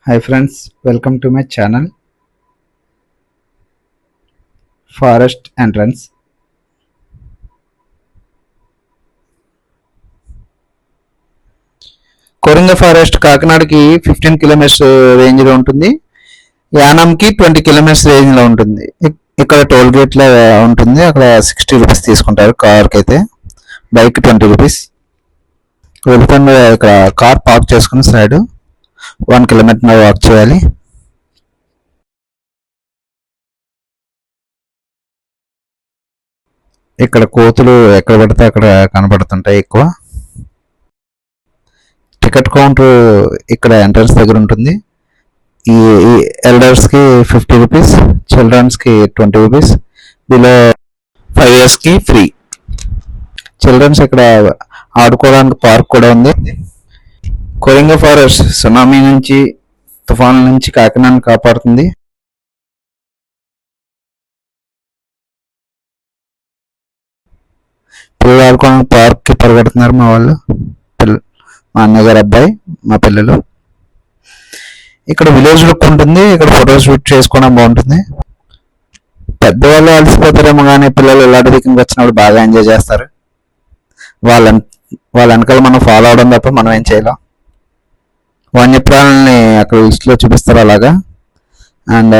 Hi friends, welcome to my channel Forest Entrance. Coringa forest కాకినాడకి 15 kilometres రేంజ్లో ఉంటుంది. యానంకి 20 kilometres రేంజ్లో ఉంటుంది. ఇక్కడ టోల్ గేట్లో ఉంటుంది. అక్కడ 60 రూపీస్ తీసుకుంటారు కార్కి అయితే, బైక్ 20 రూపీస్. వెళ్తుండే ఇక్కడ కార్ పార్క్ చేసుకుని సైడ్ 1 కిలోమీటర్ వాక్ చేయాలి. ఇక్కడ కోతులు ఎక్కడ పడితే అక్కడ కనపడుతుంటాయి ఎక్కువ. టికెట్ కౌంటర్ ఇక్కడ ఎంట్రన్స్ దగ్గర ఉంటుంది. ఈ ఎల్డర్స్కి 50 రూపీస్, చిల్డ్రన్స్కి 20 రూపీస్, బిలో 5 ఇయర్స్కి ఫ్రీ. చిల్డ్రన్స్ ఇక్కడ ఆడుకోవడానికి పార్క్ కూడా ఉంది. కొరింగ ఫారెస్ట్ సునామీ నుంచి, తుఫాన్ల నుంచి కాకినాడని కాపాడుతుంది. పిల్లలు ఆడుకోవడానికి పార్క్కి పరిగెడుతున్నారు మా వాళ్ళు, మా అన్నగారు అబ్బాయి, మా పిల్లలు. ఇక్కడ విలేజ్ లుక్ ఉంటుంది. ఇక్కడ ఫొటోస్ షూట్ చేసుకోవడం బాగుంటుంది. పెద్దవాళ్ళు అలసిపోతారేమో కానీ పిల్లలు ఇలాంటి దిక్కుకి వచ్చినప్పుడు బాగా ఎంజాయ్ చేస్తారు. వాళ్ళ వాళ్ళ వెనకాల మనం ఫాలో అవడం తప్ప మనం ఏం చేయలేం. వన్యప్రాణుల్ని అక్కడ లిస్ట్లో చూపిస్తారు అలాగా. And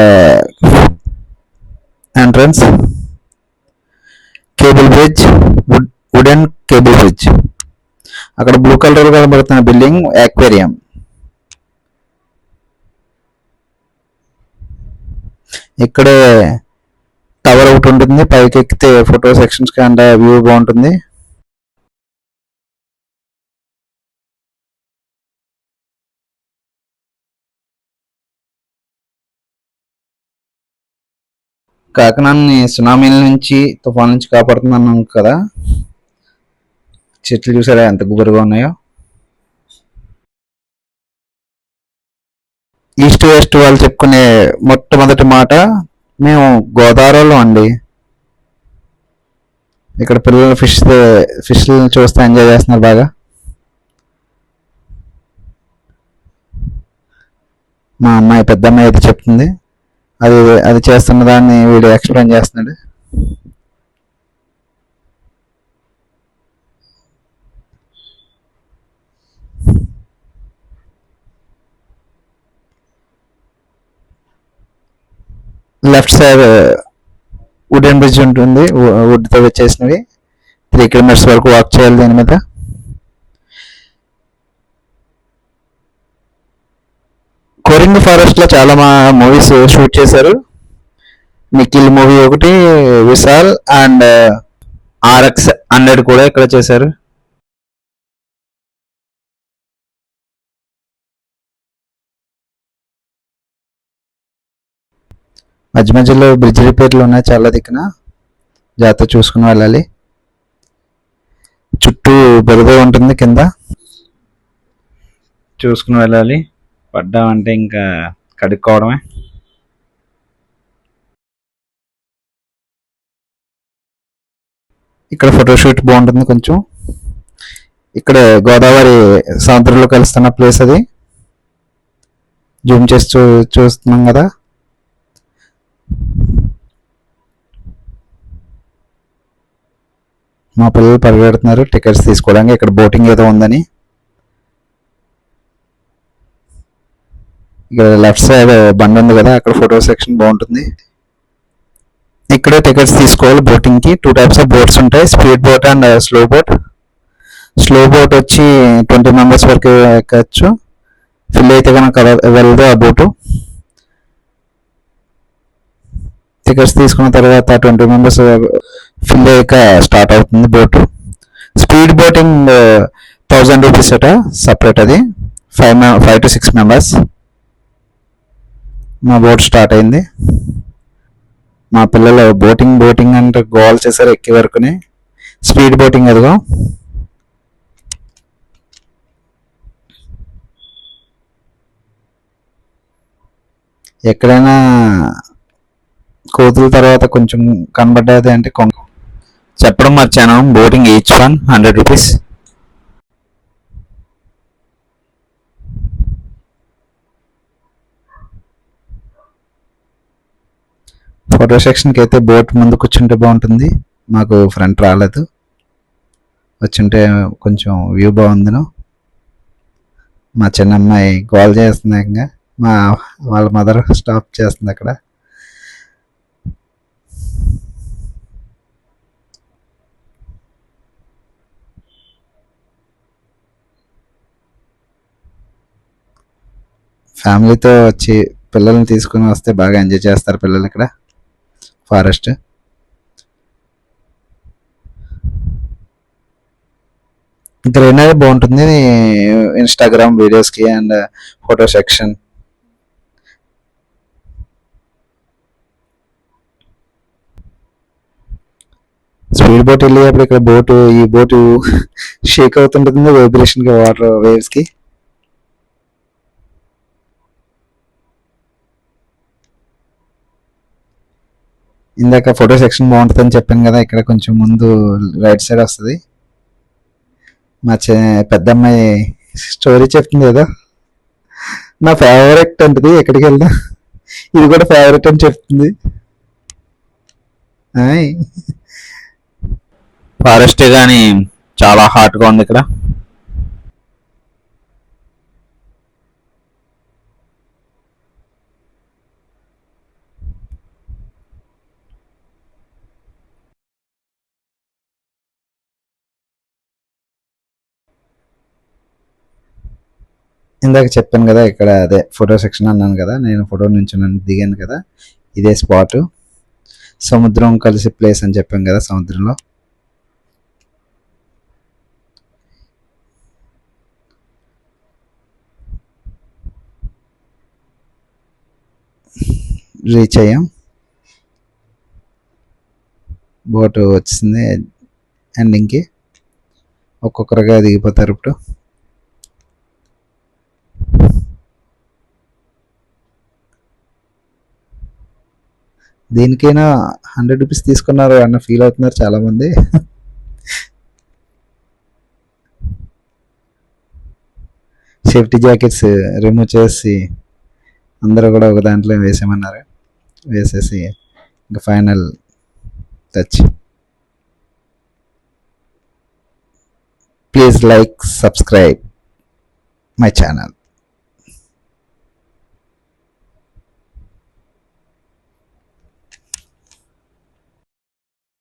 entrance cable bridge, wooden cable bridge. అక్కడ బ్లూ కలర్ కనబడుతున్న బిల్డింగ్ యాక్వేరియం. ఇక్కడే టవర్ ఒకటి ఉంటుంది, పైకి ఎక్కితే ఫోటో సెక్షన్స్ అండ్ వ్యూ బాగుంటుంది. కాకినాడని సునామీల నుంచి, తుఫాన్ నుంచి కాపాడుతుంది అన్నాం కదా. చెట్లు చూసారా ఎంత గుబురుగా ఉన్నాయో. ఈస్ట్ వెస్ట్ వాళ్ళు చెప్పుకునే మొట్టమొదటి మాట, మేము గోదావరిలో అండి. ఇక్కడ పిల్లలు ఫిష్లను చూస్తే ఎంజాయ్ చేస్తున్నారు బాగా. మా అమ్మాయి, పెద్ద అమ్మాయి అయితే చెప్తుంది, అది అది చేస్తున్న దాన్ని వీడు ఎక్స్ప్లెయిన్ చేస్తున్నాడు. లెఫ్ట్ సైడ్ వుడెన్ బ్రిడ్జ్ ఉంటుంది, వుడ్తో వచ్చేసినవి. 3 కిలోమీటర్స్ వరకు వాక్ చేయాలి దీని మీద. కొరింగ ఫారెస్ట్లో చాలా మూవీస్ షూట్ చేశారు. నిఖిల్ మూవీ ఒకటి, విశాల్ అండ్ RX 100 కూడా ఇక్కడ చేశారు. మధ్య మధ్యలో బ్రిడ్జ్ రిపేర్లు ఉన్నాయి చాలా దిక్కున, జాగ్రత్త చూసుకుని వెళ్ళాలి. చుట్టూ బురద ఉంటుంది కింద, చూసుకుని వెళ్ళాలి. పడ్డామంటే ఇంకా కడుక్కోవడమే. ఇక్కడ ఫోటోషూట్ బాగుంటుంది కొంచెం. ఇక్కడ గోదావరి సముద్రంలో కలుస్తున్న ప్లేస్ అది. జూమ్ చేసి చూస్తున్నాం కదా. మా పిల్లలు పరిగెడుతున్నారు టికెట్స్ తీసుకోవడానికి. ఇక్కడ బోటింగ్ ఏదో ఉందని. ఇక్కడ లెఫ్ట్ సైడ్ బండి ఉంది కదా, అక్కడ ఫోటో సెక్షన్ బాగుంటుంది. ఇక్కడే టికెట్స్ తీసుకోవాలి బోటింగ్కి. 2 టైప్స్ ఆఫ్ బోట్స్ ఉంటాయి, speed boat and slow boat. Slow boat వచ్చి 20 మెంబర్స్ వరకు ఎక్కచ్చు. ఫిల్ అయితే కనుక వెళ్ళదు ఆ బోటు. టికెట్స్ తీసుకున్న తర్వాత 20 మెంబర్స్ ఫిల్ అయ్యాక స్టార్ట్ అవుతుంది బోటు. స్పీడ్ బోటింగ్ 1000 రూపీస్ అట, సపరేట్ అది. 5 to 6 మెంబర్స్. మా బోట్ స్టార్ట్ అయింది. మా పిల్లలు బోటింగ్ అంటే గోల్ చేశారు ఎక్కే వరకునే. స్పీడ్ బోటింగ్ అదిగో. ఎక్కడైనా కోతుల తర్వాత కొంచెం కనబడ్డది అంటే చెప్పడం మర్చాను. Boating each one 100 rupees. Photo సెక్షన్కి అయితే బోట్ ముందు కూర్చుంటే బాగుంటుంది. మాకు ఫ్రంట్ రాలేదు, వచ్చుంటే కొంచెం వ్యూ బాగుందిను. మా చిన్న అమ్మాయి కాల్ చేస్తుంది, ఇంకా వాళ్ళ మదర్ స్టాప్ చేస్తుంది అక్కడ. ఫ్యామిలీతో వచ్చి పిల్లల్ని తీసుకుని వస్తే బాగా ఎంజాయ్ చేస్తారు పిల్లలు ఇక్కడ ఫారెస్ట్. గ్రీనరీ బాగుంటుంది ఇన్స్టాగ్రామ్ వీడియోస్కి and photo section. Speed boat వెళ్ళేటప్పుడు ఇక్కడ ఈ బోటు షేక్ అవుతుంటుంది వైబ్రేషన్కి, వాటర్ వేవ్స్కి. ఇందాక ఫోటో సెక్షన్ బాగుంటుందని చెప్పాను కదా, ఇక్కడ కొంచెం ముందు రైట్ సైడ్ వస్తుంది. మా పెద్దమ్మాయి స్టోరీ చెప్తుంది కదా, నా ఫేవరెట్ అంటది, ఎక్కడికి వెళ్దా ఇది కూడా ఫేవరెట్ అని చెప్తుంది. ఫారెస్ట్ కానీ చాలా హాట్గా ఉంది ఇక్కడ. ఇందాక చెప్పాను కదా, ఇక్కడ అదే ఫోటో సెక్షన్ అన్నాను కదా, నేను ఫోటో నుంచి దిగాను కదా, ఇదే స్పాట్. సముద్రం కలిసి ప్లేస్ అని చెప్పాను కదా, సముద్రంలో. రీచ్ అయ్యాం, బోటు వచ్చింది ఎండింగ్కి. ఒక్కొక్కరుగా దిగిపోతారు ఇప్పుడు. దీనికైనా 100 రూపీస్ తీసుకున్నారు అన్న ఫీల్ అవుతున్నారు చాలామంది. సేఫ్టీ జాకెట్స్ రిమూవ్ చేసి అందరూ కూడా ఒక దాంట్లో వేసేమన్నారు, వేసేసి ఇంకా final touch. Please like, subscribe my channel.